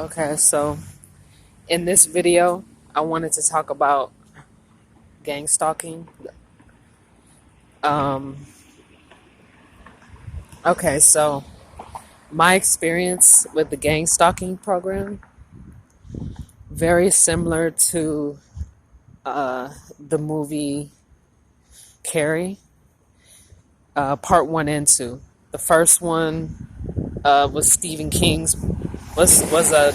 Okay, so in this video, I wanted to talk about gang stalking. Um, okay, so my experience with the gang stalking program, very similar to the movie Carrie, part one and two. The first one was Stephen King's was a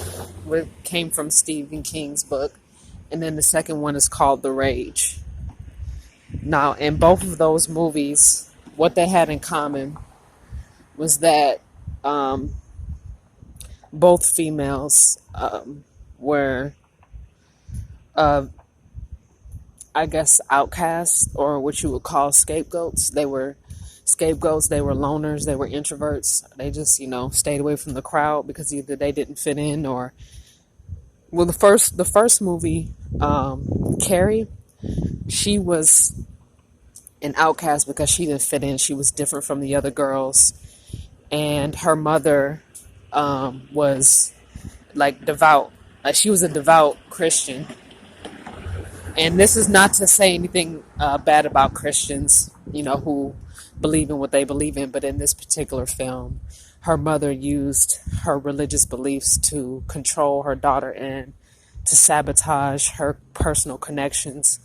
came from Stephen King's book, and then the second one is called The Rage. Now, in both of those movies, what they had in common was that um, both females were, uh, I guess, outcasts, or what you would call scapegoats. They were scapegoats, they were loners, they were introverts. They just, stayed away from the crowd because either they didn't fit in or, well, the first movie, Carrie, she was an outcast because she didn't fit in. She was different from the other girls, and her mother was like devout. She was a devout Christian. And this is not to say anything bad about Christians, who believe in what they believe in. But in this particular film, her mother used her religious beliefs to control her daughter and to sabotage her personal connections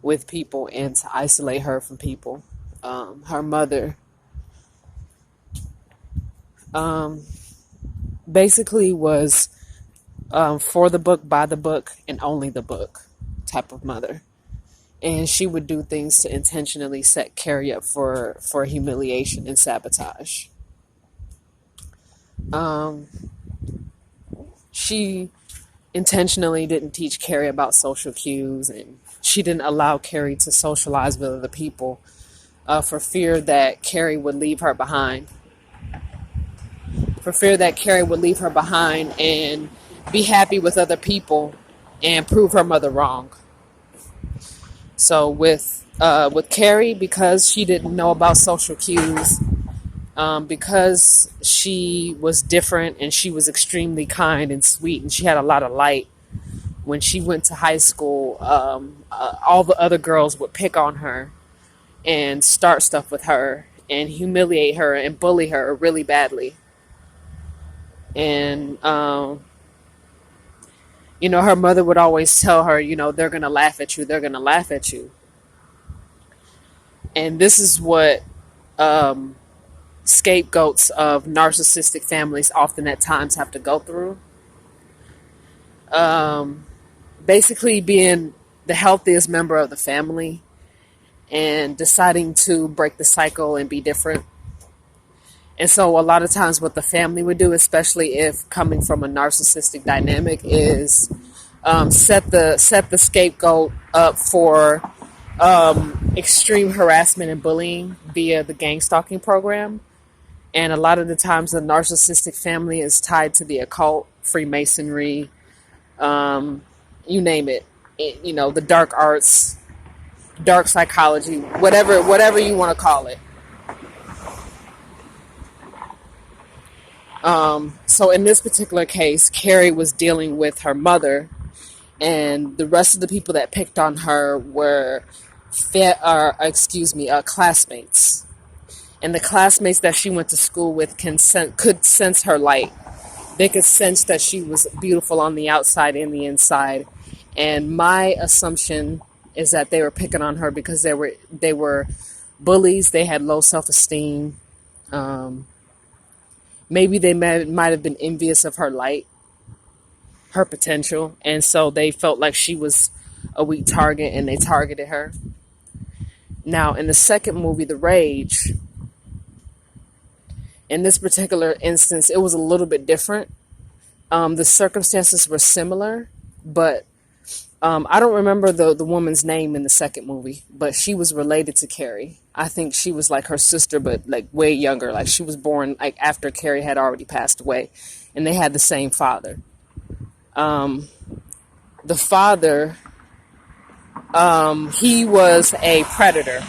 with people and to isolate her from people. Her mother basically was for the book, by the book, and only the book type of mother. And she would do things to intentionally set Carrie up for humiliation and sabotage. She intentionally didn't teach Carrie about social cues, and she didn't allow Carrie to socialize with other people for fear that Carrie would leave her behind. For fear that Carrie would leave her behind and be happy with other people and prove her mother wrong. So with Carrie, because she didn't know about social cues, because she was different and she was extremely kind and sweet and she had a lot of light, when she went to high school, all the other girls would pick on her and start stuff with her and humiliate her and bully her really badly. And her mother would always tell her, they're going to laugh at you. They're going to laugh at you. And this is what scapegoats of narcissistic families often at times have to go through. Basically being the healthiest member of the family and deciding to break the cycle and be different. And so a lot of times what the family would do, especially if coming from a narcissistic dynamic, is set the scapegoat up for extreme harassment and bullying via the gang stalking program. And a lot of the times the narcissistic family is tied to the occult, Freemasonry, you name it, the dark arts, dark psychology, whatever you want to call it. So in this particular case, Carrie was dealing with her mother, and the rest of the people that picked on her were classmates. And the classmates that she went to school with could sense her light. They could sense that she was beautiful on the outside and the inside. And my assumption is that they were picking on her because they were bullies. They had low self-esteem. Maybe they might have been envious of her light, her potential, and so they felt like she was a weak target and they targeted her. Now, in the second movie, The Rage, in this particular instance, it was a little bit different. The circumstances were similar, but I don't remember the woman's name in the second movie, but she was related to Carrie. I think she was like her sister, but like way younger. Like she was born like after Carrie had already passed away, and they had the same father. The father, he was a predator.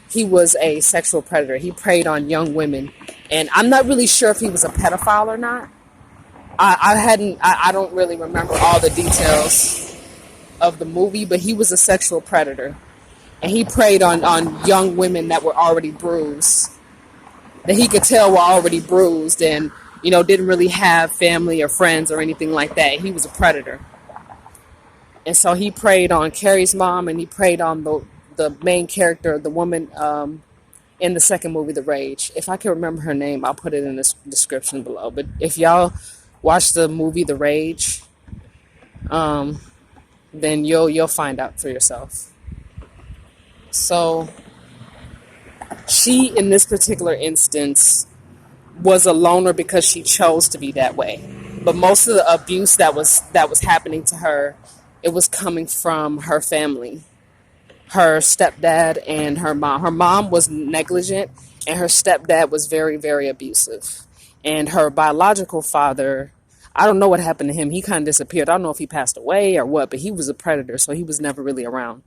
He was a sexual predator. He preyed on young women, and I'm not really sure if he was a pedophile or not. I don't really remember all the details of the movie, but he was a sexual predator. And he preyed on young women that were already bruised, that he could tell were already bruised and, didn't really have family or friends or anything like that. He was a predator. And so he preyed on Carrie's mom, and he preyed on the main character, the woman in the second movie, The Rage. If I can remember her name, I'll put it in the description below. But if y'all watch the movie The Rage, then you'll find out for yourself. So she, in this particular instance, was a loner because she chose to be that way. But most of the abuse that was happening to her, it was coming from her family, her stepdad and her mom. Her mom was negligent, and her stepdad was very, very abusive. And her biological father, I don't know what happened to him. He kind of disappeared. I don't know if he passed away or what, but he was a predator, so he was never really around.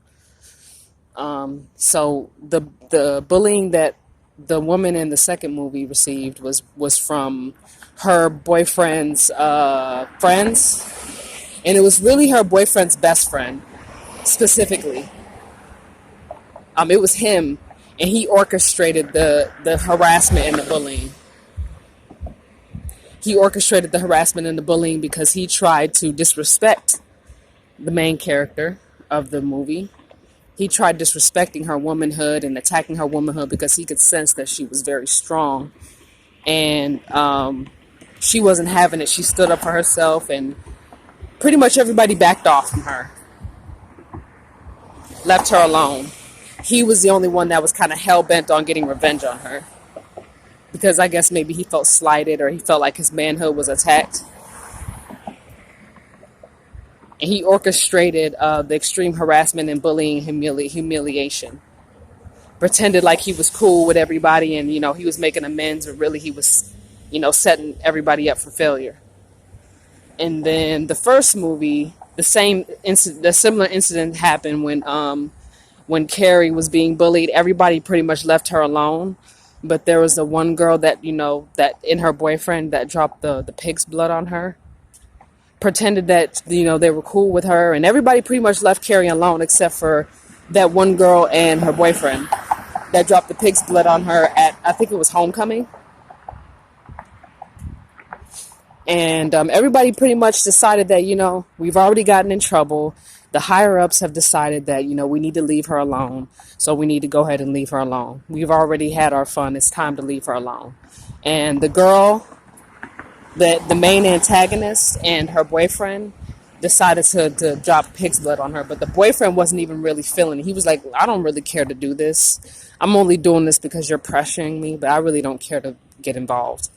So the bullying that the woman in the second movie received was from her boyfriend's friends, and it was really her boyfriend's best friend specifically. It was him, and he orchestrated the harassment and the bullying. He orchestrated the harassment and the bullying because he tried to disrespect the main character of the movie. He tried disrespecting her womanhood and attacking her womanhood because he could sense that she was very strong. And she wasn't having it. She stood up for herself, and pretty much everybody backed off from her, left her alone. He was the only one that was kind of hell-bent on getting revenge on her, because I guess maybe he felt slighted, or he felt like his manhood was attacked. And he orchestrated the extreme harassment and bullying, humiliation. Pretended like he was cool with everybody, and he was making amends, but really he was setting everybody up for failure. And then the first movie, the similar incident happened when Carrie was being bullied. Everybody pretty much left her alone, but there was the one girl that that in her boyfriend that dropped the pig's blood on her, pretended that they were cool with her, and everybody pretty much left Carrie alone except for that one girl and her boyfriend that dropped the pig's blood on her at, I think it was homecoming. And everybody pretty much decided that we've already gotten in trouble. The higher ups have decided that we need to leave her alone, so we need to go ahead and leave her alone. We've already had our fun. It's time to leave her alone. And the girl, the main antagonist, and her boyfriend decided to drop pig's blood on her, but the boyfriend wasn't even really feeling it. He was like, I don't really care to do this. I'm only doing this because you're pressuring me, but I really don't care to get involved.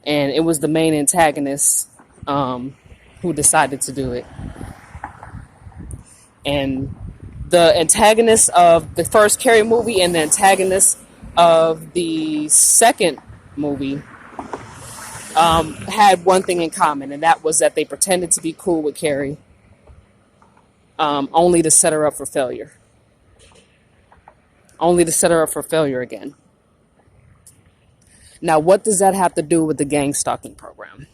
And it was the main antagonist who decided to do it. And the antagonist of the first Carrie movie and the antagonist of the second movie had one thing in common, and that was that they pretended to be cool with Carrie, only to set her up for failure. Only to set her up for failure again. Now, what does that have to do with the gang stalking program?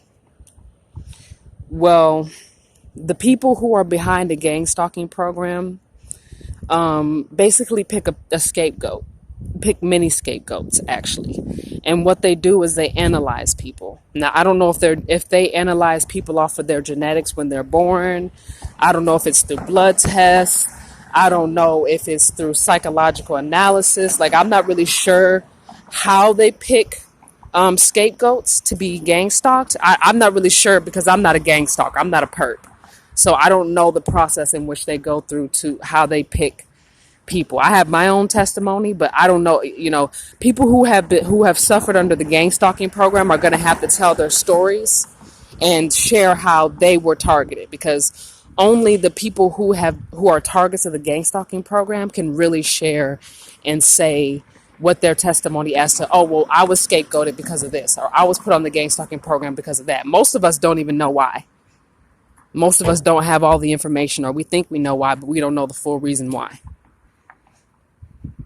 Well, the people who are behind the gang stalking program basically pick a scapegoat. Pick many scapegoats, actually. And what they do is they analyze people. Now, I don't know if they analyze people off of their genetics when they're born. I don't know if it's through blood tests. I don't know if it's through psychological analysis. Like, I'm not really sure how they pick scapegoats to be gang stalked. I'm not really sure because I'm not a gang stalker. I'm not a perp. So I don't know the process in which they go through to how they pick people. I have my own testimony, but I don't know, people who have suffered under the gang stalking program are going to have to tell their stories and share how they were targeted, because only the people who are targets of the gang stalking program can really share and say what their testimony as to, oh, well, I was scapegoated because of this, or I was put on the gang stalking program because of that. Most of us don't even know why. Most of us don't have all the information, or we think we know why, but we don't know the full reason why.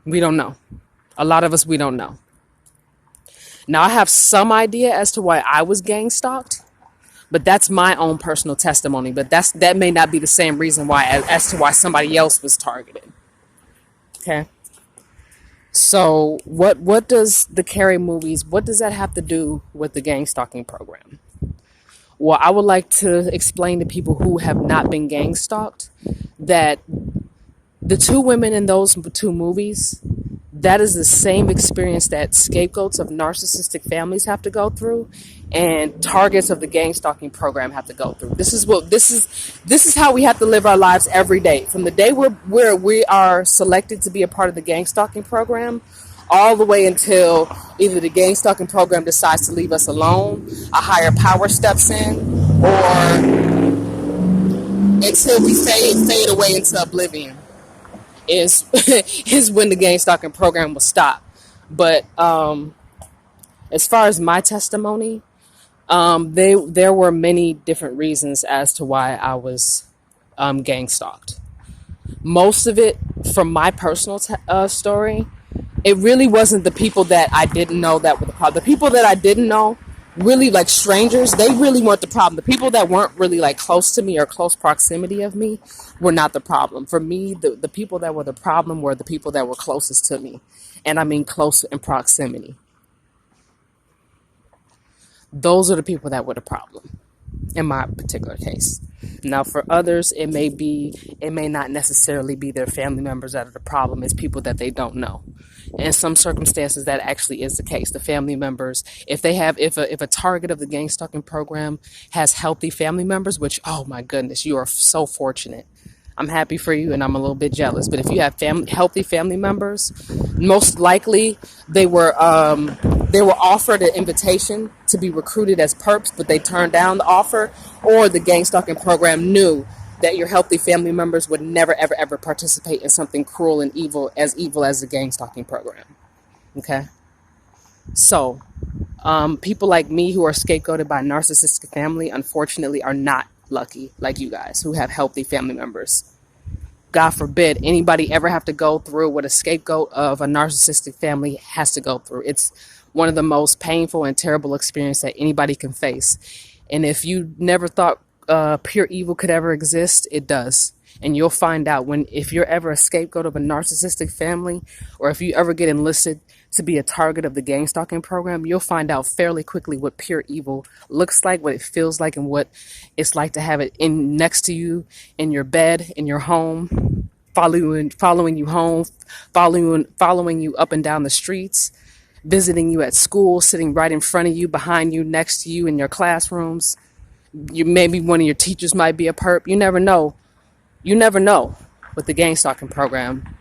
We don't know. A lot of us, we don't know. Now, I have some idea as to why I was gang stalked. But that's my own personal testimony. But that may not be the same reason why as to why somebody else was targeted. Okay. So what does the Carrie movies, what does that have to do with the gang stalking program? Well, I would like to explain to people who have not been gang stalked that the two women in those two movies, that is the same experience that scapegoats of narcissistic families have to go through and targets of the gang stalking program have to go through. This is how we have to live our lives every day. From the day where we are selected to be a part of the gang stalking program all the way until either the gang stalking program decides to leave us alone, a higher power steps in, or until we fade away into oblivion is is when the gang stalking program will stop. But as far as my testimony, there were many different reasons as to why I was gang stalked. Most of it, from my personal story, it really wasn't the people that I didn't know that were the problem. The people that I didn't know, really like strangers, they really weren't the problem. The people that weren't really like close to me or close proximity of me were not the problem. For me, the people that were the problem were the people that were closest to me. And I mean close in proximity. Those are the people that were the problem in my particular case. Now for others, it may not necessarily be their family members that are the problem. It's people that they don't know. In some circumstances, that actually is the case. The family members, if a target of the gang stalking program has healthy family members, which, oh my goodness, you are so fortunate. I'm happy for you and I'm a little bit jealous. But if you have healthy family members, most likely they were offered an invitation to be recruited as perps, but they turned down the offer, or the gang stalking program knew that your healthy family members would never, ever, ever participate in something cruel and evil as the gang stalking program. Okay? So, people like me who are scapegoated by a narcissistic family, unfortunately, are not lucky like you guys who have healthy family members. God forbid anybody ever have to go through what a scapegoat of a narcissistic family has to go through. It's one of the most painful and terrible experiences that anybody can face. And if you never thought pure evil could ever exist, it does. And you'll find out if you're ever a scapegoat of a narcissistic family, or if you ever get enlisted to be a target of the gang stalking program, you'll find out fairly quickly what pure evil looks like, what it feels like, and what it's like to have it next to you, in your bed, in your home, following you home, following you up and down the streets, visiting you at school, sitting right in front of you, behind you, next to you in your classrooms. Maybe one of your teachers might be a perp. You never know. You never know with the gang stalking program.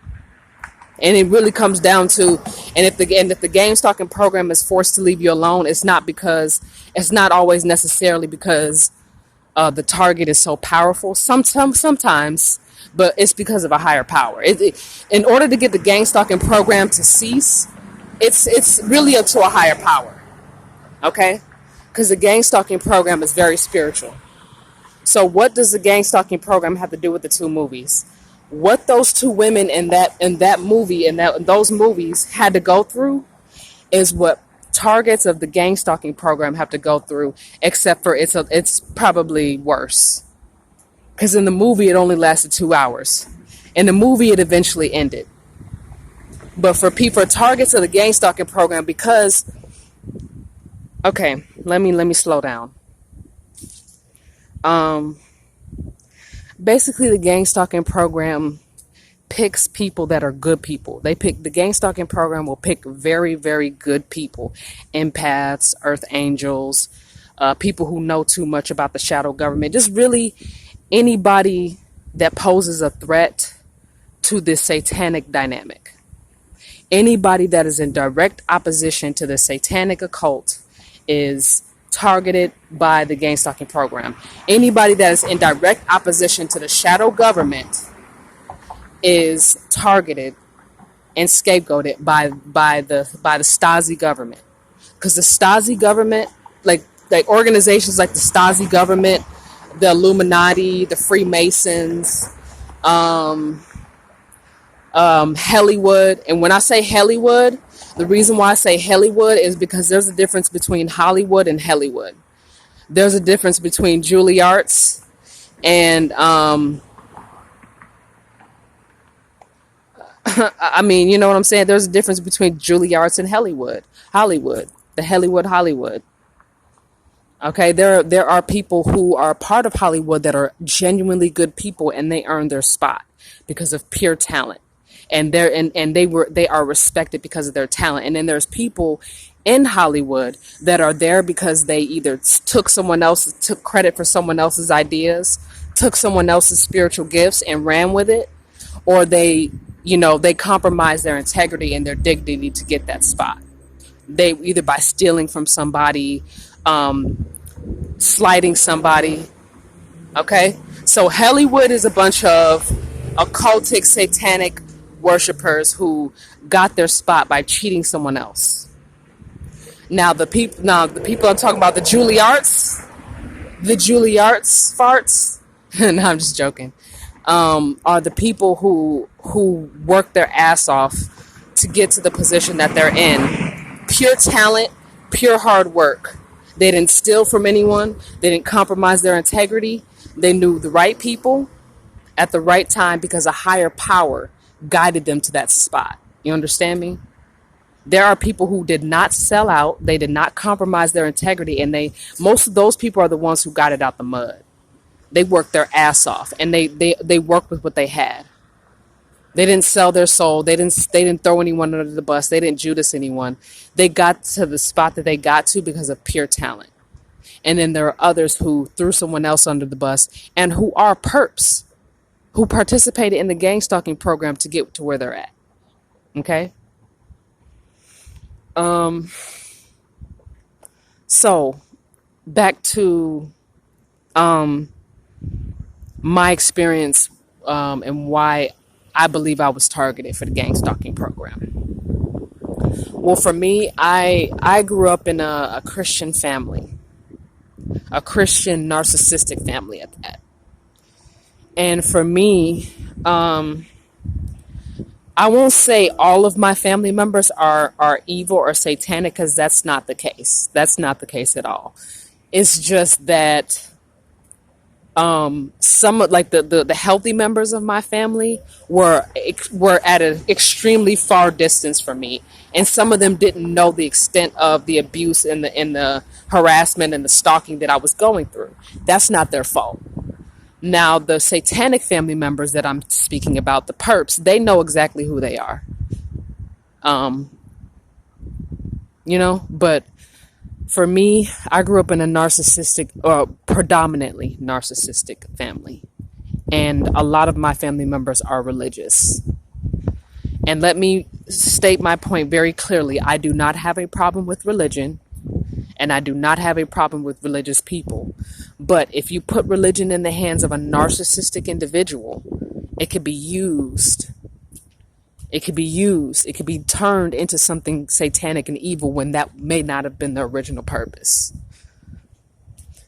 And it really comes down to, and if the gang stalking program is forced to leave you alone, it's not always necessarily because the target is so powerful. Sometimes, but it's because of a higher power. In order to get the gang stalking program to cease, it's really up to a higher power. Okay? Because the gang stalking program is very spiritual. So what does the gang stalking program have to do with the two movies? What those two women in that movie and those movies had to go through is what targets of the gang stalking program have to go through, except for it's probably worse. Because in the movie it only lasted 2 hours. In the movie it eventually ended. But for targets of the gang stalking program, because okay, let me slow down. Basically, the gang stalking program picks people that are good people. The gang stalking program will pick very, very good people, empaths, earth angels, people who know too much about the shadow government, just really anybody that poses a threat to this satanic dynamic. Anybody that is in direct opposition to the satanic occult is targeted by the gang stalking program. Anybody that is in direct opposition to the shadow government is targeted and scapegoated by the Stasi government. Because the Stasi government, like organizations like the Stasi government, the Illuminati, the Freemasons, Hollywood. And when I say Hollywood, the reason why I say Hollywood is because there's a difference between Hollywood and Hollywood. There's a difference between Juilliards and I mean, you know what I'm saying? There's a difference between Juilliards and Hollywood, the Hollywood. Okay, there are people who are part of Hollywood that are genuinely good people, and they earn their spot because of pure talent, and they are respected because of their talent. And then there's people in Hollywood that are there because they either took credit for someone else's ideas, took someone else's spiritual gifts and ran with it, or they compromise their integrity and their dignity to get that spot. They either by stealing from somebody, slighting somebody. Okay, so Hollywood is a bunch of occultic, satanic worshipers who got their spot by cheating someone else. Now the people I'm talking about, the Juilliards farts. No, I'm just joking. Are the people who work their ass off to get to the position that they're in. Pure talent, pure hard work. They didn't steal from anyone. They didn't compromise their integrity. They knew the right people at the right time because a higher power guided them to that spot. You understand me? There are people who did not sell out. They did not compromise their integrity, and most of those people are the ones who got it out the mud. They worked their ass off, and they worked with what they had. They didn't sell their soul. They didn't throw anyone under the bus. They didn't Judas anyone. They got to the spot that they got to because of pure talent. And then there are others who threw someone else under the bus and who are perps, who participated in the gang stalking program to get to where they're at. Okay? So back to my experience and why I believe I was targeted for the gang stalking program. Well, for me, I grew up in a Christian family, a Christian narcissistic family at that. And for me, I won't say all of my family members are evil or satanic, because that's not the case. That's not the case at all. It's just that some of like the healthy members of my family were at an extremely far distance from me, and some of them didn't know the extent of the abuse and the harassment and the stalking that I was going through. That's not their fault. Now, the satanic family members that I'm speaking about, the perps, they know exactly who they are. But for me, I grew up in a narcissistic, or predominantly narcissistic family. And a lot of my family members are religious. And let me state my point very clearly. I do not have a problem with religion, and I do not have a problem with religious people. But if you put religion in the hands of a narcissistic individual, it could be used. It could be used. It could be turned into something satanic and evil when that may not have been the original purpose.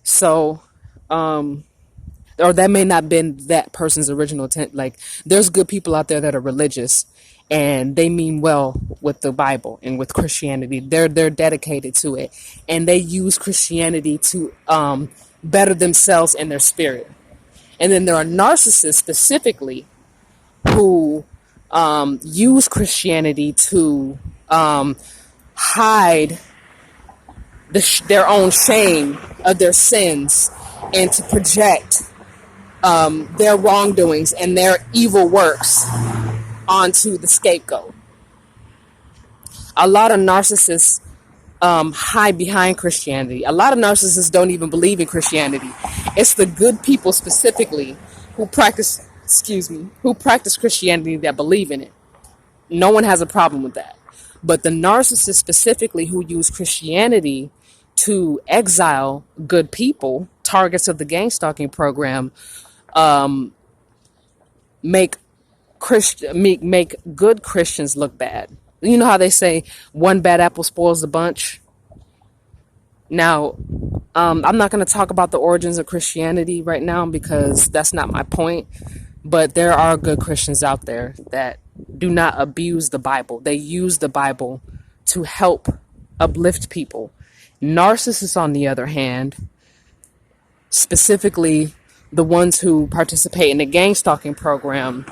So, or that may not have been that person's original intent. Like, there's good people out there that are religious and they mean well with the Bible and with Christianity. They're dedicated to it, and they use Christianity to better themselves and their spirit. And then there are narcissists specifically who use Christianity to hide their own shame of their sins, and to project their wrongdoings and their evil works onto the scapegoat. A lot of narcissists hide behind Christianity. A lot of narcissists don't even believe in Christianity. It's the good people specifically who practice Christianity that believe in it. No one has a problem with that. But the narcissists specifically who use Christianity to exile good people, targets of the gang stalking program, make good Christians look bad. You know how they say one bad apple spoils the bunch? Now, I'm not going to talk about the origins of Christianity right now because that's not my point. But there are good Christians out there that do not abuse the Bible. They use the Bible to help uplift people. Narcissists, on the other hand, specifically the ones who participate in the gang stalking program,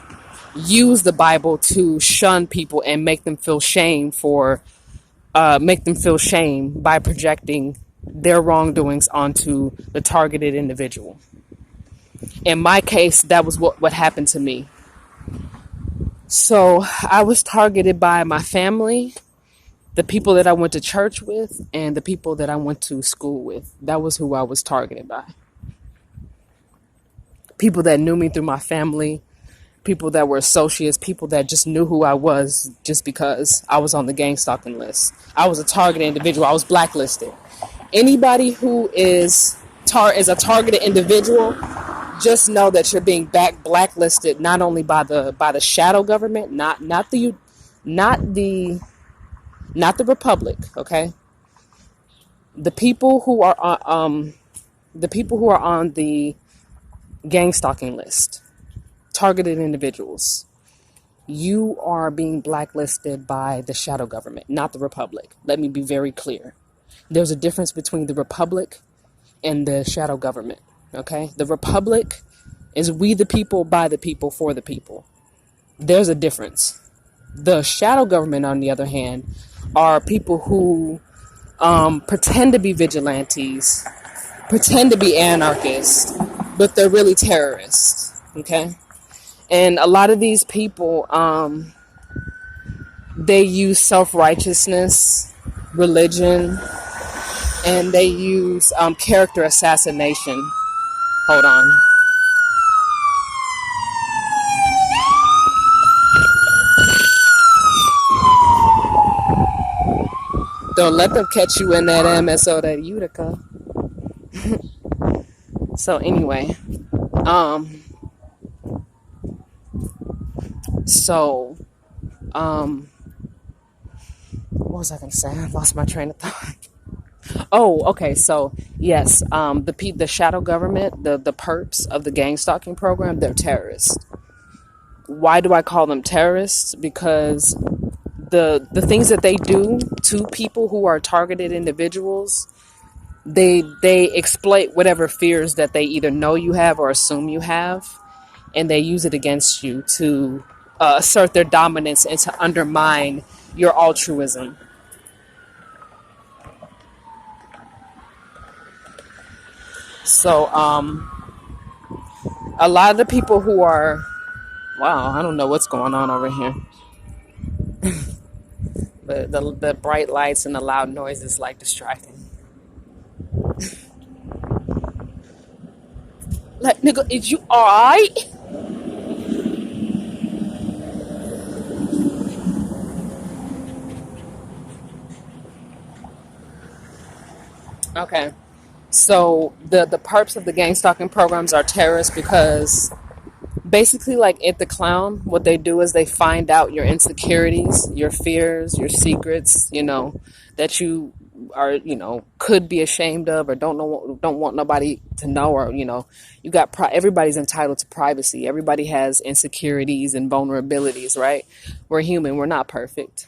use the Bible to shun people and make them feel shame by projecting their wrongdoings onto the targeted individual. In my case, that was what happened to me. So I was targeted by my family, the people that I went to church with, and the people that I went to school with. That was who I was targeted by. People that knew me through my family, people that were associates, people that just knew who I was just because I was on the gang stalking list. I was a targeted individual. I was blacklisted. Anybody who is a targeted individual, just know that you're being blacklisted not only by the shadow government, not the republic, okay? The people who are on the gang stalking list, targeted individuals. You are being blacklisted by the shadow government, not the republic. Let me be very clear. There's a difference between the republic and the shadow government, okay? The republic is we the people, by the people, for the people. There's a difference. The shadow government, on the other hand, are people who pretend to be vigilantes, pretend to be anarchists, but they're really terrorists, okay? And a lot of these people, they use self-righteousness, religion, and they use character assassination. Hold on. Don't let them catch you in that MSO, that Utica. So anyway, um, so, what was I gonna say? I lost my train of thought. Oh, okay. So yes, the shadow government, the perps of the gang stalking program, they're terrorists. Why do I call them terrorists? Because the things that they do to people who are targeted individuals, they exploit whatever fears that they either know you have or assume you have, and they use it against you to assert their dominance and to undermine your altruism. So a lot of the people who are, wow, I don't know what's going on over here. The bright lights and the loud noise is like distracting. Like, nigga, is you alright? Okay. So the perps of the gang stalking programs are terrorists because basically, like It the Clown, what they do is they find out your insecurities, your fears, your secrets, that you are, could be ashamed of, or don't want nobody to know, or everybody's entitled to privacy. Everybody has insecurities and vulnerabilities, right? We're human, we're not perfect.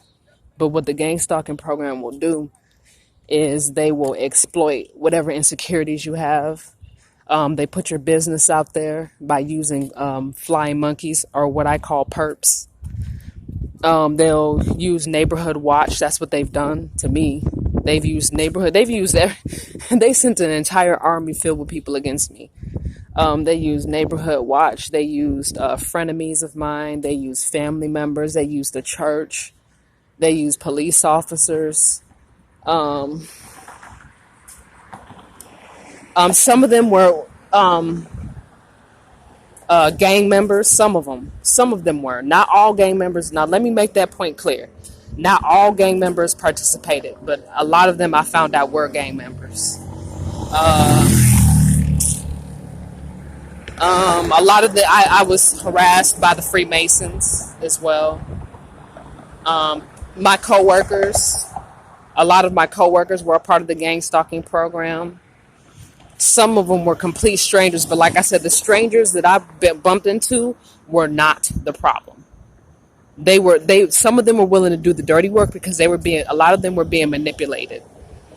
But what the gang stalking program will do is they will exploit whatever insecurities you have. They put your business out there by using flying monkeys, or what I call perps. They'll use neighborhood watch. That's what they've done to me. They've used they sent an entire army filled with people against me. They used neighborhood watch. They used frenemies of mine. They used family members. They used the church. They used police officers. Some of them were gang members. Some of them were. Not all gang members. Now, let me make that point clear. Not all gang members participated, but a lot of them I found out were gang members. A lot of I was harassed by the Freemasons as well. My coworkers, a lot of my coworkers were a part of the gang stalking program. Some of them were complete strangers, but like I said, the strangers that I bumped into were not the problem. Some of them were willing to do the dirty work because a lot of them were being manipulated.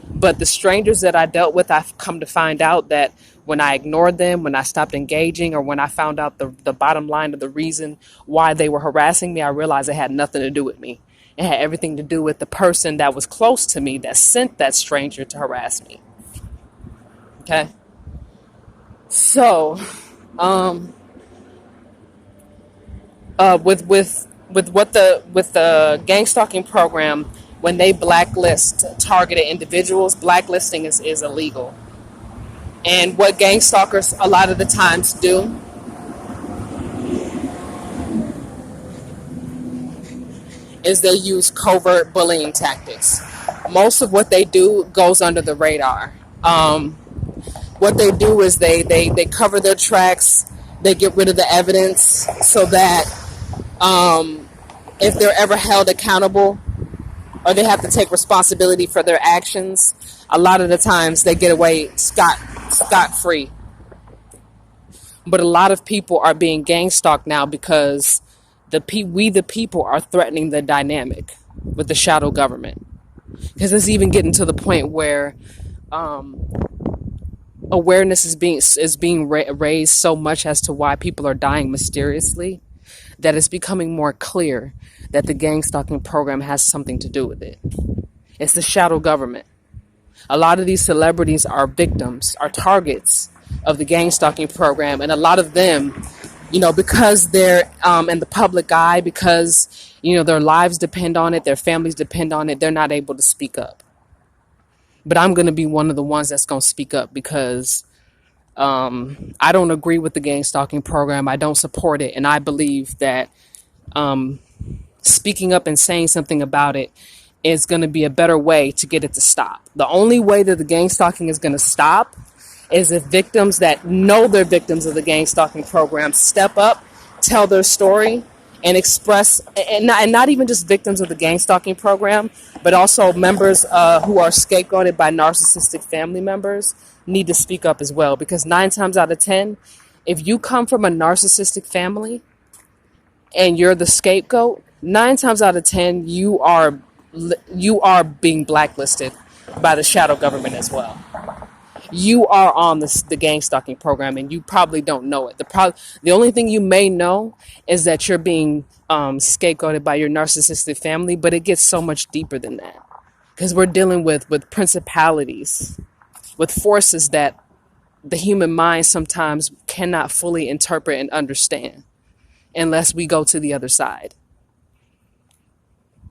But the strangers that I dealt with, I've come to find out that When I ignored them, when I stopped engaging, or when I found out the bottom line of the reason why they were harassing me, I realized it had nothing to do with me. It had everything to do with the person that was close to me that sent that stranger to harass me. Okay? So, with the gang stalking program, when they blacklist targeted individuals, blacklisting is illegal. And what gang stalkers a lot of the times do is they use covert bullying tactics. Most of what they do goes under the radar. What they do is they cover their tracks, they get rid of the evidence so that if they're ever held accountable or they have to take responsibility for their actions, a lot of the times they get away scot free. But a lot of people are being gang stalked now because we the people are threatening the dynamic with the shadow government. Because it's even getting to the point where awareness is being raised so much as to why people are dying mysteriously that it's becoming more clear that the gang stalking program has something to do with it. It's the shadow government. A lot of these celebrities are victims, are targets of the gang stalking program, and a lot of them, because they're in the public eye, because their lives depend on it, their families depend on it, they're not able to speak up. But I'm going to be one of the ones that's going to speak up because I don't agree with the gang stalking program. I don't support it, and I believe that speaking up and saying something about it is going to be a better way to get it to stop. The only way that the gang stalking is going to stop is if victims that know they're victims of the gang stalking program step up, tell their story, and express, and not even just victims of the gang stalking program, but also members who are scapegoated by narcissistic family members need to speak up as well. Because 9 times out of 10, if you come from a narcissistic family and you're the scapegoat, 9 times out of 10, you are being blacklisted by the shadow government as well. You are on the gang stalking program and you probably don't know it. The only thing you may know is that you're being scapegoated by your narcissistic family, but it gets so much deeper than that because we're dealing with principalities, with forces that the human mind sometimes cannot fully interpret and understand unless we go to the other side.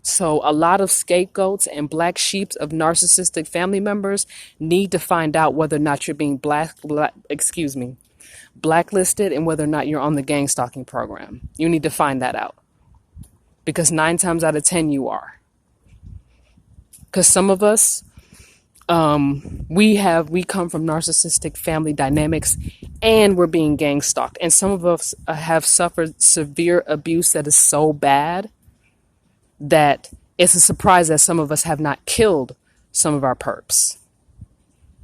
So a lot of scapegoats and black sheep of narcissistic family members need to find out whether or not you're being blacklisted and whether or not you're on the gang stalking program. You need to find that out because 9 times out of 10 you are. Because some of us, we come from narcissistic family dynamics and we're being gang stalked. And some of us have suffered severe abuse that is so bad that it's a surprise that some of us have not killed some of our perps.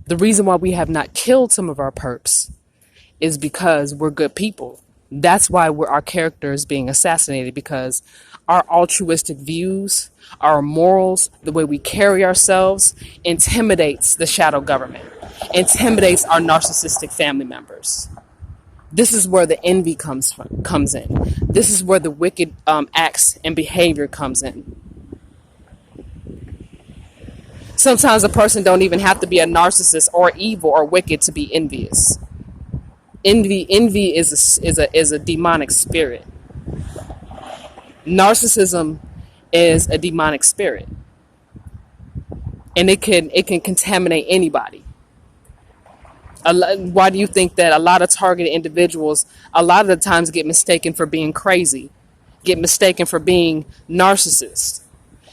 The reason why we have not killed some of our perps is because we're good people. That's why our character is being assassinated, because our altruistic views, our morals, the way we carry ourselves intimidates the shadow government, intimidates our narcissistic family members. This is where the envy comes in. This is where the wicked acts and behavior comes in. Sometimes a person don't even have to be a narcissist or evil or wicked to be envious. Envy is a demonic spirit. Narcissism is a demonic spirit, and it can contaminate anybody. Why do you think that a lot of targeted individuals a lot of the times get mistaken for being crazy, get mistaken for being narcissists?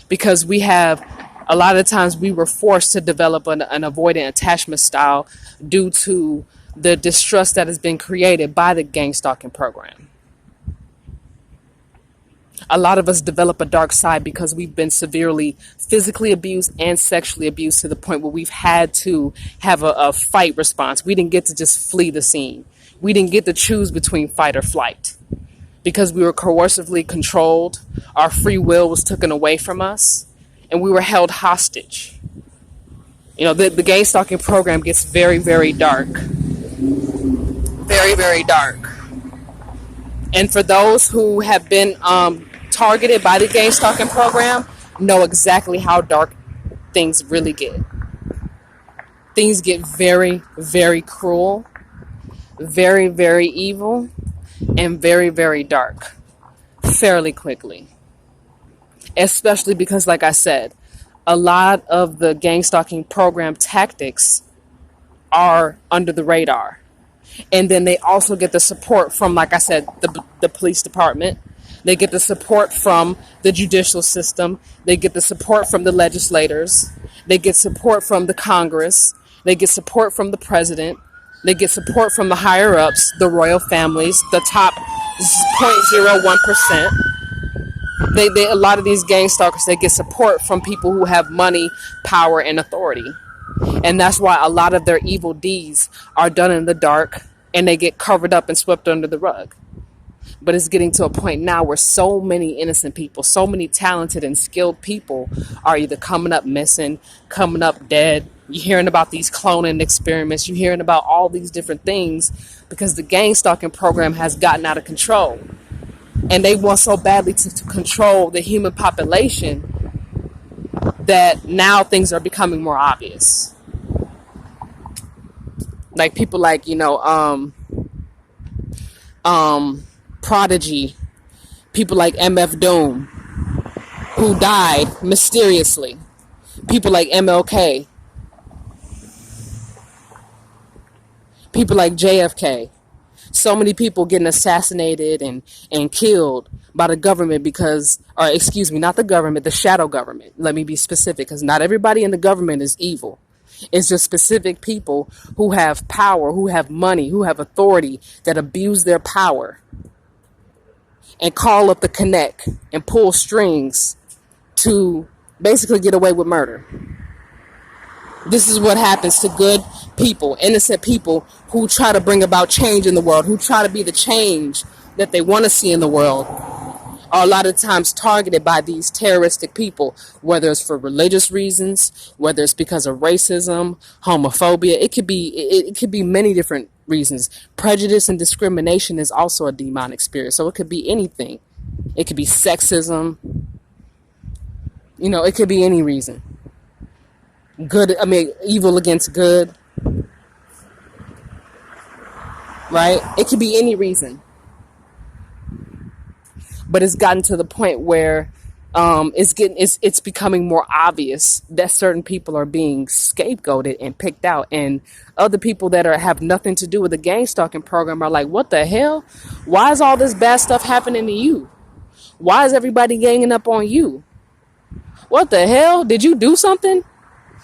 Because a lot of times we were forced to develop an avoidant attachment style due to the distrust that has been created by the gang stalking program. A lot of us develop a dark side because we've been severely physically abused and sexually abused to the point where we've had to have a fight response. We didn't get to just flee the scene. We didn't get to choose between fight or flight because we were coercively controlled. Our free will was taken away from us and we were held hostage. The gang stalking program gets very, very dark. Very, very dark. And for those who have been targeted by the gang stalking program, know exactly how dark things really get. Things get very, very cruel, very, very evil, and very, very dark fairly quickly. Especially because, like I said, a lot of the gang stalking program tactics are under the radar. And then they also get the support from, like I said, the police department. They get the support from the judicial system. They get the support from the legislators. They get support from the Congress. They get support from the president. They get support from the higher ups, the royal families, the top 0.01%. They a lot of these gang stalkers, they get support from people who have money, power, and authority. And that's why a lot of their evil deeds are done in the dark and they get covered up and swept under the rug. But it's getting to a point now where so many innocent people, so many talented and skilled people are either coming up missing, coming up dead. You're hearing about these cloning experiments. You're hearing about all these different things because the gang stalking program has gotten out of control. And they want so badly to control the human population that now things are becoming more obvious. Like people like, Prodigy, people like MF Doom, who died mysteriously, people like MLK, people like JFK. So many people getting assassinated and killed by the government because, or excuse me, not the government, the shadow government. Let me be specific, because not everybody in the government is evil. It's just specific people who have power, who have money, who have authority, that abuse their power and call up the connect and pull strings to basically get away with murder. This is what happens to good people, innocent people who try to bring about change in the world, who try to be the change that they want to see in the world, are a lot of times targeted by these terroristic people, whether it's for religious reasons, whether it's because of racism, homophobia. It could be many different reasons. Prejudice and discrimination is also a demonic spirit, so it could be anything. It could be sexism. It could be any reason. Evil against good, right? It could be any reason. But it's gotten to the point where it's becoming more obvious that certain people are being scapegoated and picked out, and other people that have nothing to do with the gang stalking program are like, what the hell? Why is all this bad stuff happening to you? Why is everybody ganging up on you? What the hell? Did you do something?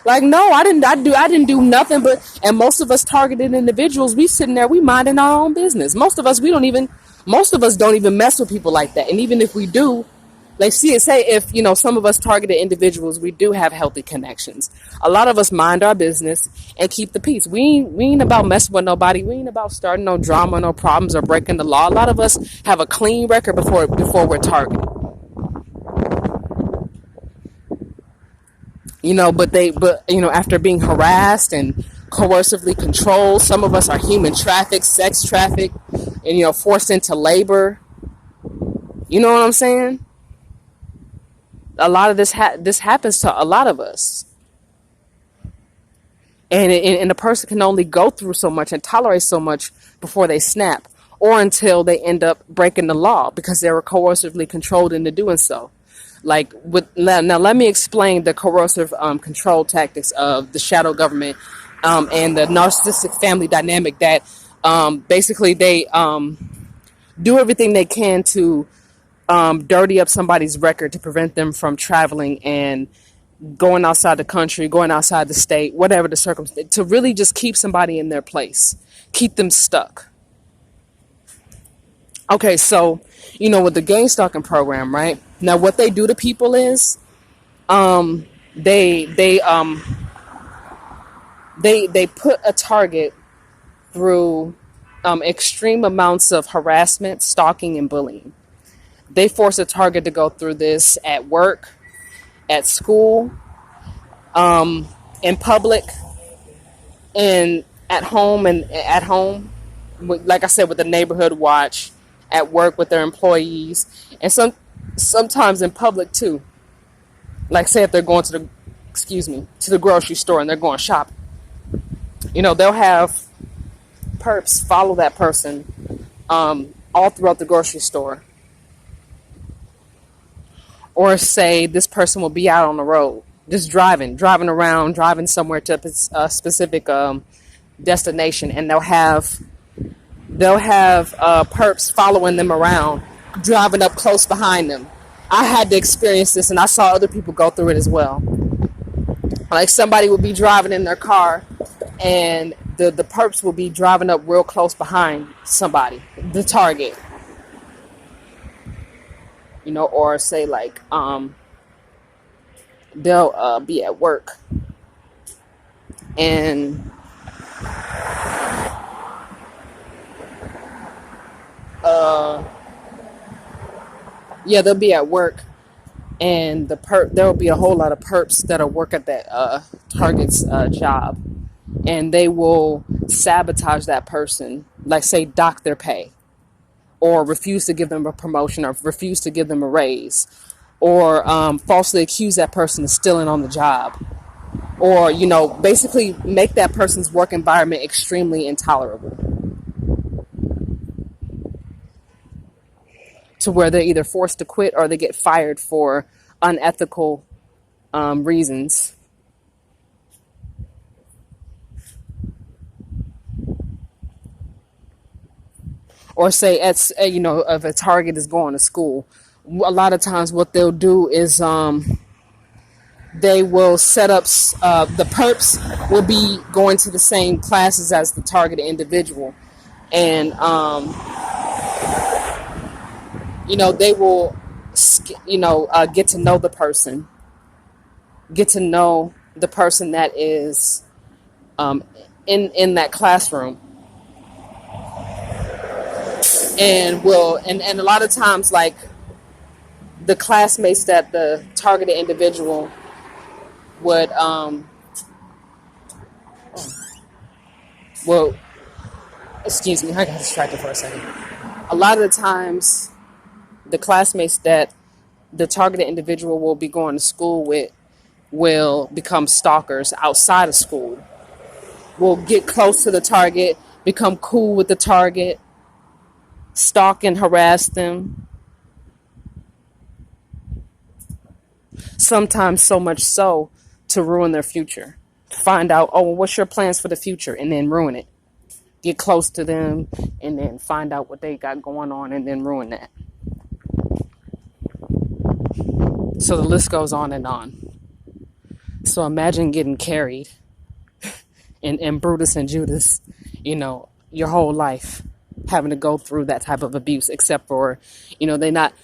Like, no, I didn't do nothing. And most of us targeted individuals, we sitting there, we minding our own business. Most of us don't even mess with people like that. And even if we do, like, say if, some of us targeted individuals, we do have healthy connections. A lot of us mind our business and keep the peace. We ain't about messing with nobody. We ain't about starting no drama, no problems, or breaking the law. A lot of us have a clean record before we're targeted. After being harassed and coercively controlled, some of us are human trafficked, sex trafficked, and, forced into labor. You know what I'm saying? A lot of this happens to a lot of us. And a person can only go through so much and tolerate so much before they snap, or until they end up breaking the law because they were coercively controlled into doing so. Now let me explain the coercive control tactics of the shadow government and the narcissistic family dynamic that basically they do everything they can to dirty up somebody's record to prevent them from traveling and going outside the country, going outside the state, whatever the circumstance, to really just keep somebody in their place, keep them stuck. Okay, so, with the gang stalking program, right? Now, what they do to people is, they put a target through extreme amounts of harassment, stalking, and bullying. They force a target to go through this at work, at school, in public, and at home, like I said, with the neighborhood watch, at work with their employees, and sometimes in public too. Like say if they're going to the grocery store and they're going shopping, they'll have perps follow that person all throughout the grocery store. Or say this person will be out on the road, just driving around, driving somewhere to a specific destination, and they'll have perps following them around, driving up close behind them. I had to experience this, and I saw other people go through it as well. Like somebody would be driving in their car, and the perps will be driving up real close behind somebody, the target. Or say like they'll be at work, and yeah, they'll be at work, and there'll be a whole lot of perps that'll work at that target's job, and they will sabotage that person, like say dock their pay, or refuse to give them a promotion, or refuse to give them a raise, or falsely accuse that person of stealing on the job, or basically make that person's work environment extremely intolerable, to where they're either forced to quit or they get fired for unethical reasons. Or say if a target is going to school, a lot of times what they'll do is they will set up the perps will be going to the same classes as the targeted individual, and they will get to know the person that is in that classroom, and a lot of times, like, the classmates that the targeted individual would well, excuse me, I got distracted for a second. A lot of the times, the classmates that the targeted individual will be going to school with will become stalkers outside of school, will get close to the target, become cool with the target, stalk and harass them. Sometimes so much so to ruin their future. Find out, oh, well, what's your plans for the future? And then ruin it. Get close to them and then find out what they got going on and then ruin that. So the list goes on and on. So imagine getting carried in Brutus and Judas, your whole life, having to go through that type of abuse, except for,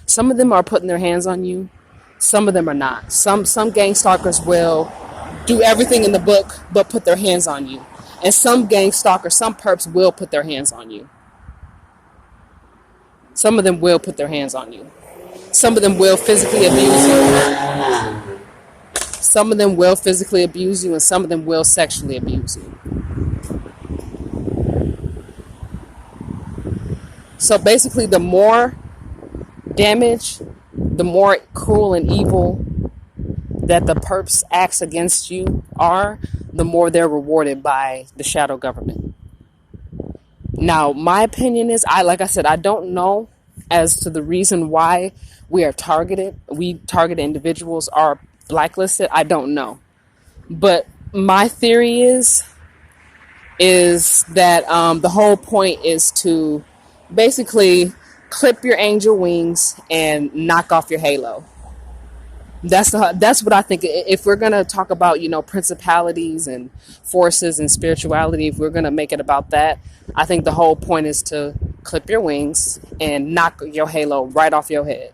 some of them are putting their hands on you. Some of them are not. Some gang stalkers will do everything in the book but put their hands on you. And some gang stalkers, some perps will put their hands on you. Some of them will put their hands on you. Some of them will physically abuse you. Some of them will physically abuse you, and some of them will sexually abuse you. So basically, the more damage, the more cruel and evil that the perps acts against you are, the more they're rewarded by the shadow government. Now, my opinion is, like I said, I don't know as to the reason why we targeted individuals are blacklisted. I don't know. But my theory is that the whole point is to basically clip your angel wings and knock off your halo. That's what I think. If we're gonna talk about principalities and forces and spirituality, if we're gonna make it about that, I think the whole point is to clip your wings and knock your halo right off your head.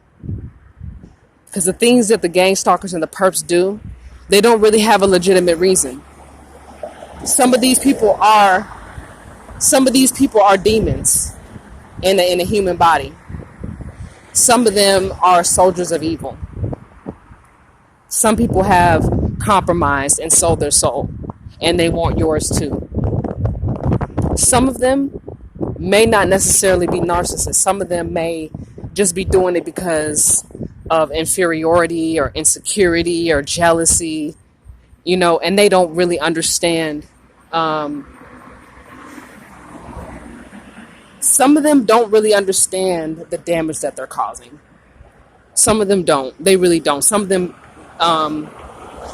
Because the things that the gang stalkers and the perps do, they don't really have a legitimate reason. Some of these people are demons in a human body. Some of them are soldiers of evil. Some people have compromised and sold their soul, and they want yours too. some of them may not necessarily be narcissists. Some of them may just be doing it because of inferiority or insecurity or jealousy, and they don't really understand. Um, some of them don't really understand the damage that they're causing. Some of them don't. They really don't. Some of them um,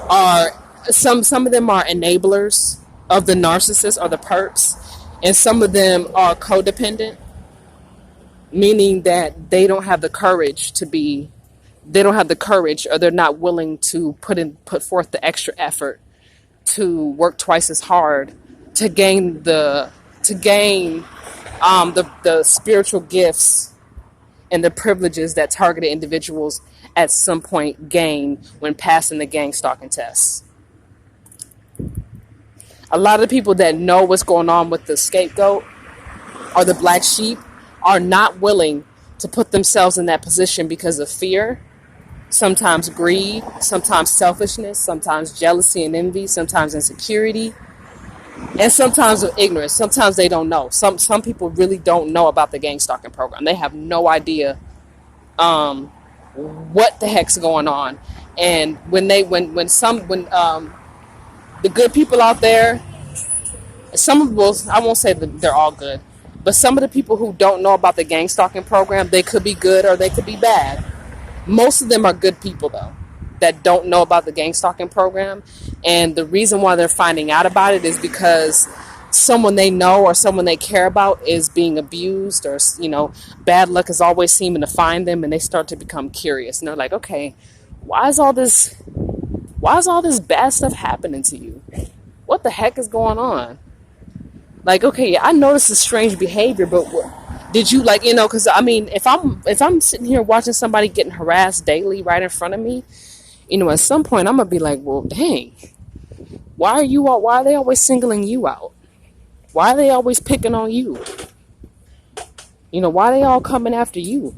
are some of them are enablers of the narcissist or the perps, and some of them are codependent, meaning that they don't have the courage, or they're not willing to put forth the extra effort to work twice as hard to gain the spiritual gifts and the privileges that targeted individuals at some point gain when passing the gang stalking tests. A lot of the people that know what's going on with the scapegoat or the black sheep are not willing to put themselves in that position because of fear, sometimes greed, sometimes selfishness, sometimes jealousy and envy, sometimes insecurity, and sometimes of ignorance. Sometimes they don't know. Some people really don't know about the gang stalking program. They have no idea what the heck's going on. And when the good people out there, some of those, I won't say that they're all good, but some of the people who don't know about the gang stalking program, they could be good or they could be bad. Most of them are good people, though, that don't know about the gang stalking program. And the reason why they're finding out about it is because someone they know or someone they care about is being abused, or, bad luck is always seeming to find them, and they start to become curious. And they're like, okay, why is all this bad stuff happening to you? What the heck is going on? Like, okay, I noticed this strange behavior, but did you, like, because I mean, if I'm sitting here watching somebody getting harassed daily right in front of me, at some point I'm gonna be like, well, dang, why are they always singling you out? Why are they always picking on you? Why are they all coming after you?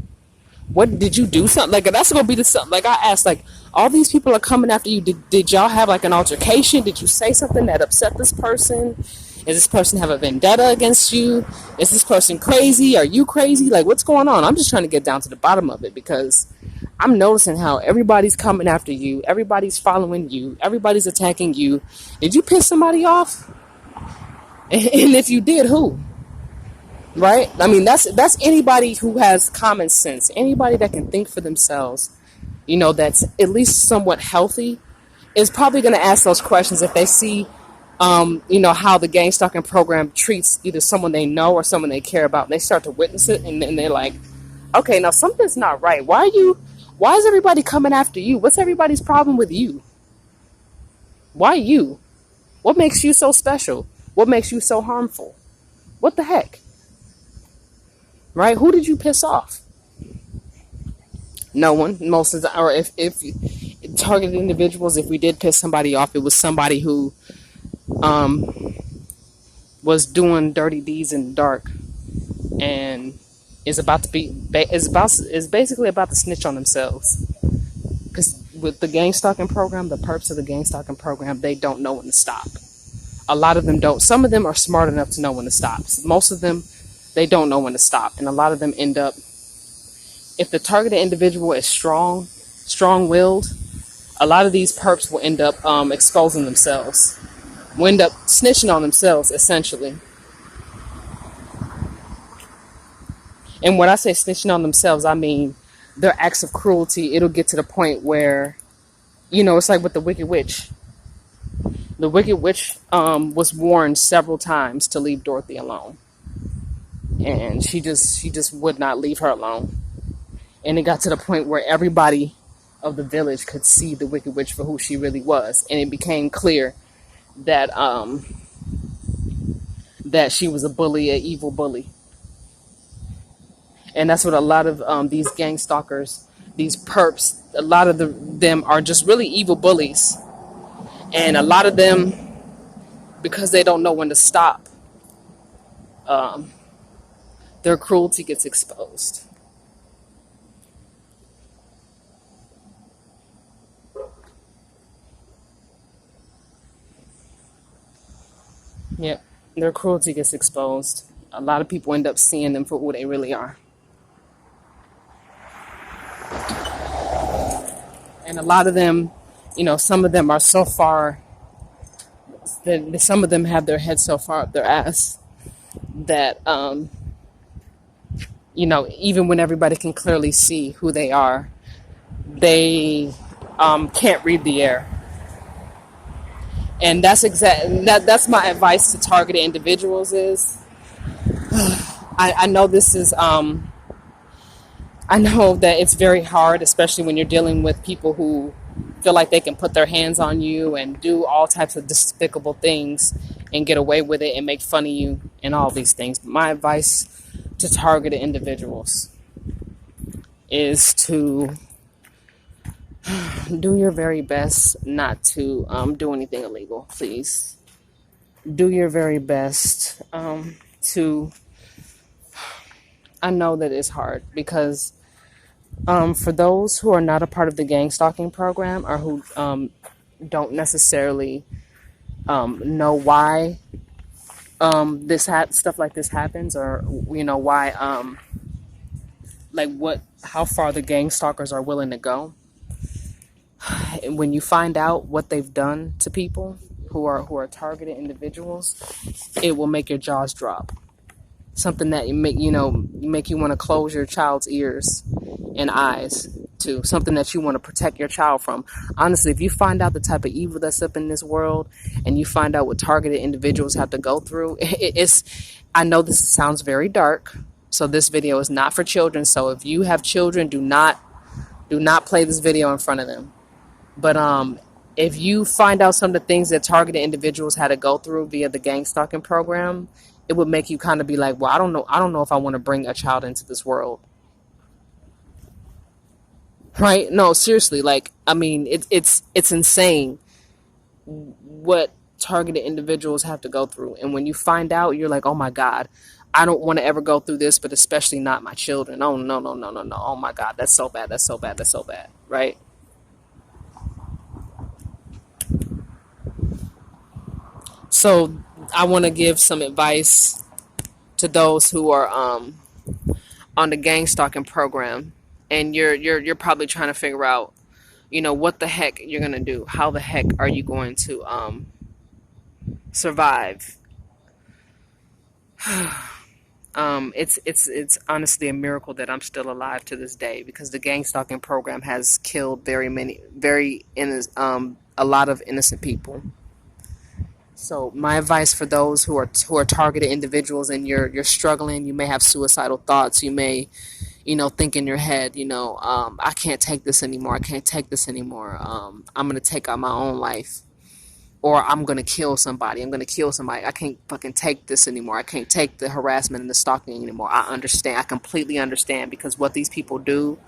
What did you do? Something like that's gonna be the something. Like, I asked, like, all these people are coming after you. Did y'all have like an altercation? Did you say something that upset this person? Does this person have a vendetta against you? Is this person crazy? Are you crazy? Like, what's going on? I'm just trying to get down to the bottom of it, because I'm noticing how everybody's coming after you. Everybody's following you. Everybody's attacking you. Did you piss somebody off? And if you did, who? Right? I mean, that's anybody who has common sense. Anybody that can think for themselves, that's at least somewhat healthy, is probably going to ask those questions if they see how the gang stalking program treats either someone they know or someone they care about. And they start to witness it, and then they're like, okay, now something's not right. Why is everybody coming after you? What's everybody's problem with you? Why you? What makes you so special? What makes you so harmful? What the heck? Right? Who did you piss off? No one. Most of the, or if targeted individuals, if we did piss somebody off, it was somebody who was doing dirty deeds in the dark, and is basically about to snitch on themselves. Because with the gang stalking program, the perps of the gang stalking program, they don't know when to stop. A lot of them don't. Some of them are smart enough to know when to stop. Most of them, they don't know when to stop, and a lot of them end up, if the targeted individual is strong-willed, a lot of these perps will end up exposing themselves, will end up snitching on themselves, essentially. And when I say snitching on themselves, I mean their acts of cruelty. It'll get to the point where, it's like with the Wicked Witch. The Wicked Witch was warned several times to leave Dorothy alone, and she just would not leave her alone. And it got to the point where everybody of the village could see the Wicked Witch for who she really was, and it became clear that that she was a bully, an evil bully. And that's what a lot of these gang stalkers, these perps, a lot of them are just really evil bullies. And a lot of them, because they don't know when to stop, their cruelty gets exposed. Yep. Their cruelty gets exposed. A lot of people end up seeing them for who they really are. And a lot of them, some of them are so far that some of them have their head so far up their ass that, even when everybody can clearly see who they are, they can't read the air. And that's my advice to targeted individuals is I know this is I know that it's very hard, especially when you're dealing with people who feel like they can put their hands on you and do all types of despicable things and get away with it and make fun of you and all these things. But my advice to targeted individuals is to do your very best not to do anything illegal, please. Do your very best to. I know that it's hard because for those who are not a part of the gang stalking program or who don't necessarily know why stuff like this happens, or why how far the gang stalkers are willing to go. And when you find out what they've done to people who are targeted individuals, it will make your jaws drop. Something that make you want to close your child's ears and eyes to. Something that you want to protect your child from. Honestly, if you find out the type of evil that's up in this world, and you find out what targeted individuals have to go through, I know this sounds very dark, so this video is not for children. So if you have children, do not play this video in front of them. But if you find out some of the things that targeted individuals had to go through via the gang stalking program, it would make you kind of be like, well, I don't know if I want to bring a child into this world. Right? No, seriously, it's insane what targeted individuals have to go through. And when you find out, you're like, oh my God, I don't want to ever go through this, but especially not my children. Oh, no, no, no, no, no. Oh my God, that's so bad. That's so bad. That's so bad. Right? So I want to give some advice to those who are on the gang stalking program, and you're probably trying to figure out, what the heck you're gonna do. How the heck are you going to survive? It's honestly a miracle that I'm still alive to this day, because the gang stalking program has killed a lot of innocent people. So my advice for those who are targeted individuals, and you're struggling, you may have suicidal thoughts, you may, think in your head, I can't take this anymore. I can't take this anymore. I'm gonna take out my own life, or I'm gonna kill somebody. I'm gonna kill somebody. I can't fucking take this anymore. I can't take the harassment and the stalking anymore. I understand. I completely understand, because what these people do,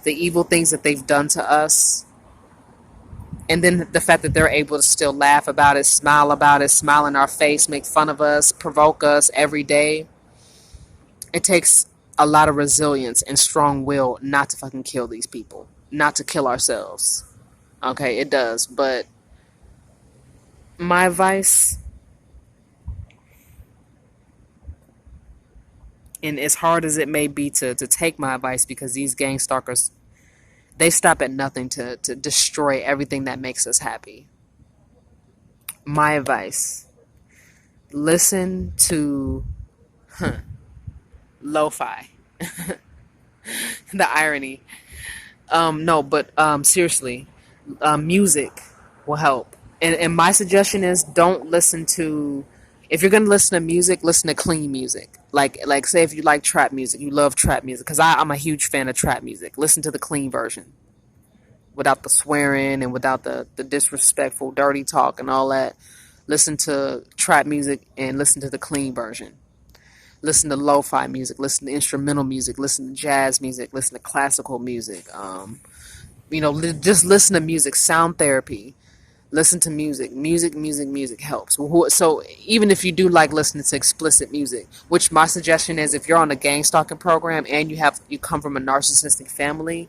the evil things that they've done to us. And then the fact that they're able to still laugh about it, smile in our face, make fun of us, provoke us every day. It takes a lot of resilience and strong will not to fucking kill these people, not to kill ourselves. Okay, it does. But my advice, and as hard as it may be to take my advice, because these gang stalkers, they stop at nothing to destroy everything that makes us happy. My advice, listen to lo-fi. The irony. No, but seriously, music will help. And my suggestion is, don't listen to, if you're going to listen to music, listen to clean music. Like say if you like trap music, you love trap music, because I'm a huge fan of trap music. Listen to the clean version, without the swearing and without the disrespectful, dirty talk and all that. Listen to trap music and listen to the clean version. Listen to lo-fi music, listen to instrumental music, listen to jazz music, listen to classical music. Just listen to music, sound therapy. Listen to music. Music helps. So even if you do like listening to explicit music, which my suggestion is, if you're on a gang stalking program and you come from a narcissistic family,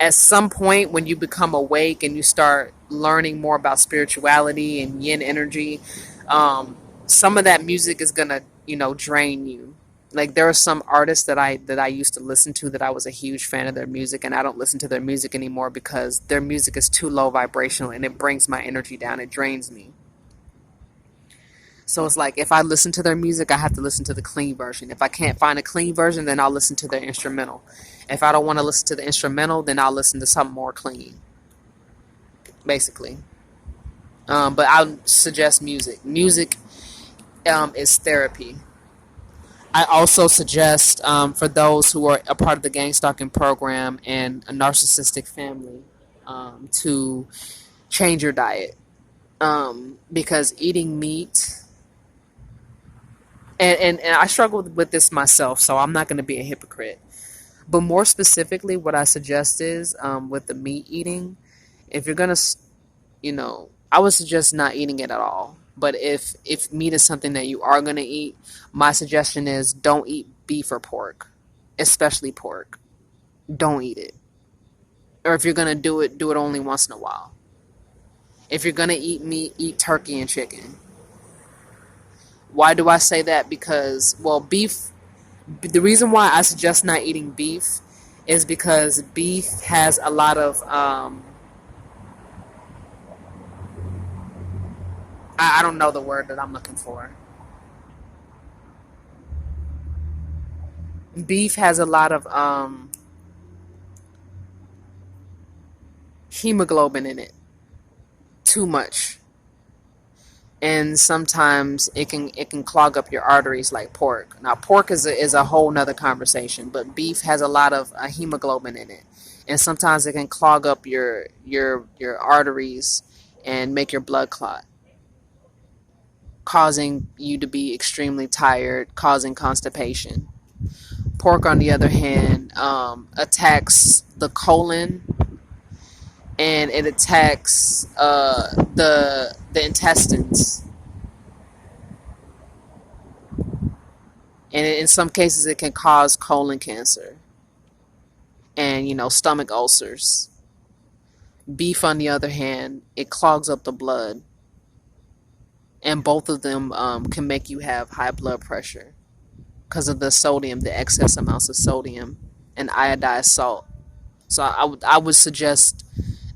at some point when you become awake and you start learning more about spirituality and yin energy, some of that music is gonna, drain you. Like there are some artists that I used to listen to that I was a huge fan of their music, and I don't listen to their music anymore because their music is too low vibrational and it brings my energy down. It drains me. So it's like if I listen to their music, I have to listen to the clean version. If I can't find a clean version, then I'll listen to their instrumental. If I don't want to listen to the instrumental, then I'll listen to something more clean, basically. But I would suggest music. Music is therapy. I also suggest for those who are a part of the gang stalking program and a narcissistic family to change your diet because eating meat and I struggle with this myself, so I'm not going to be a hypocrite. But more specifically, what I suggest is with the meat eating, if you're gonna, I would suggest not eating it at all. But if meat is something that you are gonna eat, my suggestion is don't eat beef or pork, especially pork. Don't eat it. Or if you're gonna do it only once in a while. If you're gonna eat meat, eat turkey and chicken. Why do I say that? Because well, beef. The reason why I suggest not eating beef is because beef has a lot of I don't know the word that I'm looking for. Beef has a lot of hemoglobin in it, too much, and sometimes it can clog up your arteries like pork. Now, pork is a whole nother conversation, but beef has a lot of hemoglobin in it, and sometimes it can clog up your arteries and make your blood clot, causing you to be extremely tired, causing constipation. Pork, on the other hand, attacks the colon and it attacks the intestines, and in some cases, it can cause colon cancer and stomach ulcers. Beef, on the other hand, it clogs up the blood, and both of them can make you have high blood pressure because of the sodium, the excess amounts of sodium and iodized salt. So I would suggest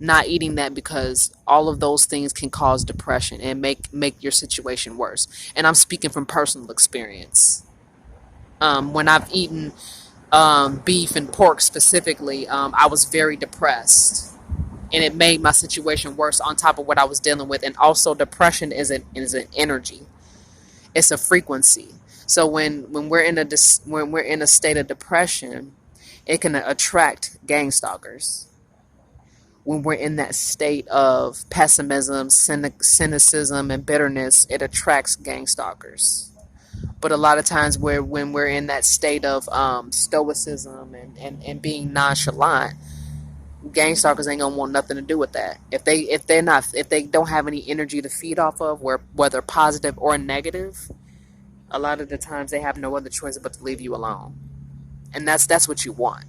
not eating that because all of those things can cause depression and make your situation worse. And I'm speaking from personal experience. When I've eaten beef and pork specifically, I was very depressed, and it made my situation worse on top of what I was dealing with. And also, depression is an energy; it's a frequency. So when we're in a state of depression, it can attract gang stalkers. When we're in that state of pessimism, cynicism, and bitterness, it attracts gang stalkers. But a lot of times, when we're in that state of stoicism and being nonchalant, gang stalkers ain't gonna want nothing to do with that. If they don't have any energy to feed off of, whether positive or negative, a lot of the times they have no other choice but to leave you alone. And that's what you want.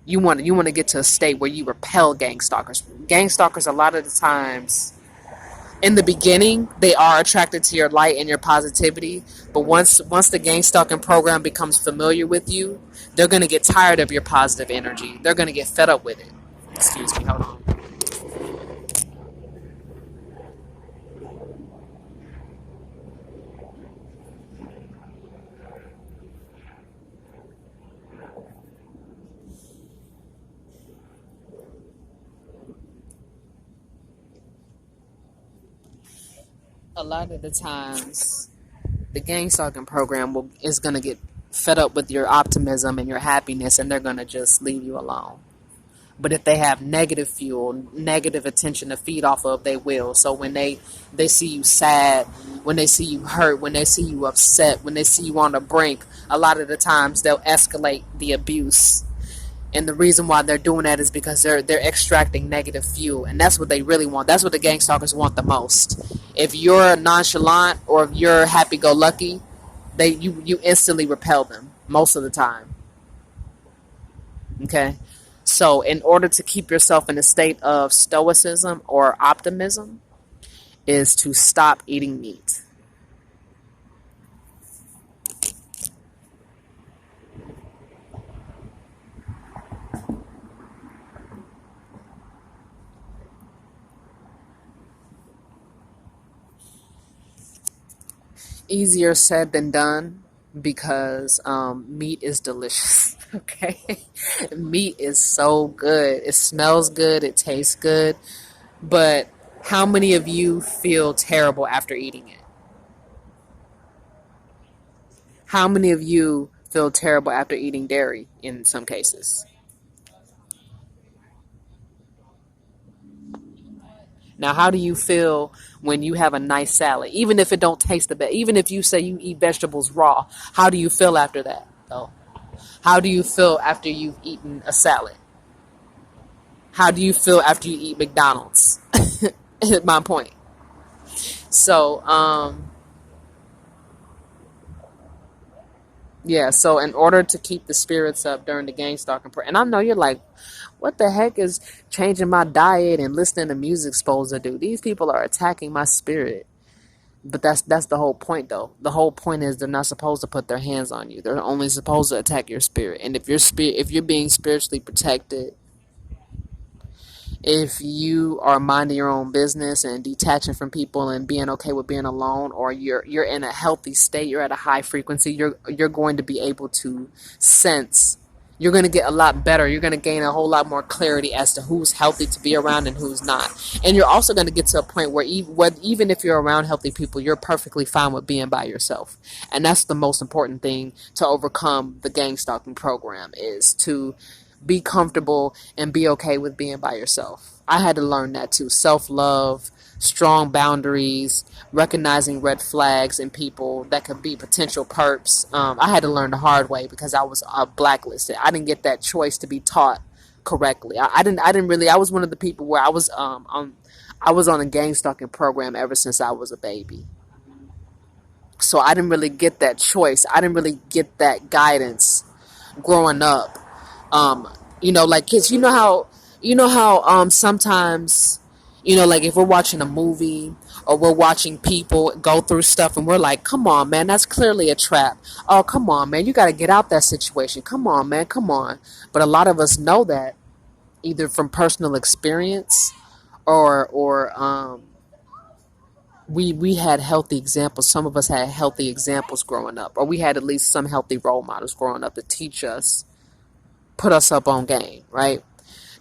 You want to get to a state where you repel gang stalkers. Gang stalkers, a lot of the times in the beginning, they are attracted to your light and your positivity, but once the gang stalking program becomes familiar with you, they're going to get tired of your positive energy. They're going to get fed up with it. Excuse me, hold on. A lot of the times the gang stalking program is going to get fed up with your optimism and your happiness, and they're going to just leave you alone. But if they have negative fuel, negative attention to feed off of, they will. So when they see you sad, when they see you hurt, when they see you upset, when they see you on the brink, a lot of the times they'll escalate the abuse. And the reason why they're doing that is because they're extracting negative fuel, and that's what they really want. That's what the gang stalkers want the most. If you're nonchalant or if you're happy-go-lucky, you instantly repel them most of the time. Okay, so in order to keep yourself in a state of stoicism or optimism, is to stop eating meat. easier said than done because meat is delicious. Okay, meat is so good. It smells good. It tastes good. But how many of you feel terrible after eating it? How many of you feel terrible after eating dairy in some cases? Now, how do you feel when you have a nice salad, even if it don't taste the best? Even if you say you eat vegetables raw, how do you feel after that? Though, how do you feel after you've eaten a salad? How do you feel after you eat McDonald's? My point. So, yeah. So, in order to keep the spirits up during the gang stalking, and I know you're like, what the heck is changing my diet and listening to music supposed to do? These people are attacking my spirit. But that's the whole point, though. The whole point is they're not supposed to put their hands on you. They're only supposed to attack your spirit. And if you're being spiritually protected, if you are minding your own business and detaching from people and being okay with being alone, or you're in a healthy state, you're at a high frequency, you're going to be able to sense. You're going to get a lot better. You're going to gain a whole lot more clarity as to who's healthy to be around and who's not. And you're also going to get to a point where even if you're around healthy people, you're perfectly fine with being by yourself. And that's the most important thing to overcome the gang stalking program, is to be comfortable and be okay with being by yourself. I had to learn that too. Self-love, strong boundaries, recognizing red flags in people that could be potential perps. I had to learn the hard way because I was blacklisted. I didn't get that choice to be taught correctly. I didn't really. I was one of the people where I was on a gang stalking program ever since I was a baby. So I didn't really get that choice. I didn't really get that guidance growing up. um like kids, you know how sometimes, like if we're watching a movie or we're watching people go through stuff and we're like, come on man, that's clearly a trap. Oh, come on man, you got to get out that situation. Come on man, come on. But a lot of us know that either from personal experience, or we had healthy examples. Some of us had healthy examples growing up, or we had at least some healthy role models growing up to teach us, put us up on game, right?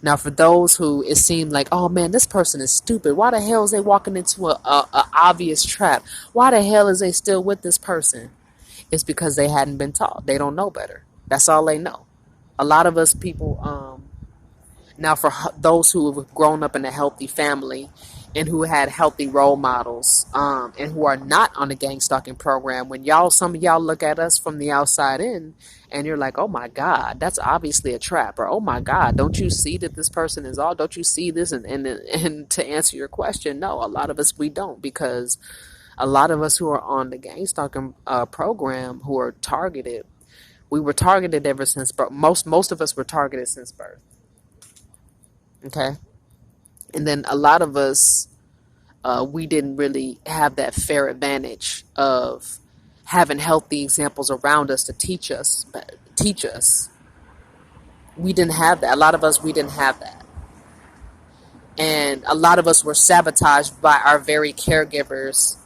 Now, for those who it seemed like, oh man, this person is stupid. Why the hell is they walking into a obvious trap? Why the hell is they still with this person? It's because they hadn't been taught. They don't know better. That's all they know. A lot of us people, now, for those who have grown up in a healthy family and who had healthy role models, and who are not on the gang stalking program, when some of y'all look at us from the outside in, and you're like, oh my God, that's obviously a trap, or oh my God, don't you see that this person is all? Don't you see this? And to answer your question, no, a lot of us we don't, because a lot of us who are on the gang stalking program who are targeted, we were targeted ever since birth. Most of us were targeted since birth. Okay. And then a lot of us, we didn't really have that fair advantage of having healthy examples around us to teach us. We didn't have that. A lot of us, we didn't have that. And a lot of us were sabotaged by our very caregivers.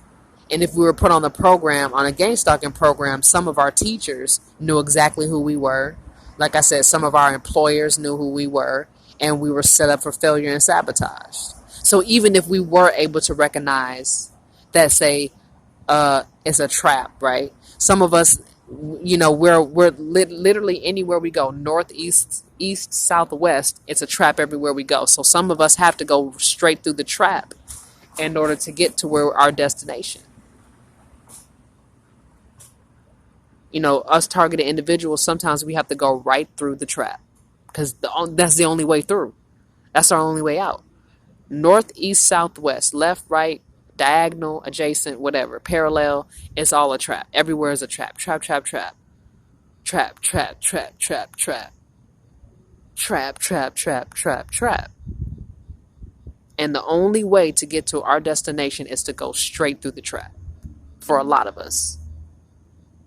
And if we were put on the program, on a gang stalking program, some of our teachers knew exactly who we were. Like I said, some of our employers knew who we were, and we were set up for failure and sabotage. So even if we were able to recognize that, say, it's a trap, right? Some of us, literally anywhere we go, north, east, south, west, it's a trap everywhere we go. So some of us have to go straight through the trap in order to get to where our destination. Us targeted individuals, sometimes we have to go right through the trap because that's the only way through. That's our only way out. North, east, south, west, left, right, diagonal, adjacent, whatever, parallel, it's all a trap. Everywhere is a trap. Trap, trap, trap. Trap, trap, trap, trap, trap. Trap, trap, trap, trap, trap. And the only way to get to our destination is to go straight through the trap for a lot of us.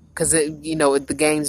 Because, the game's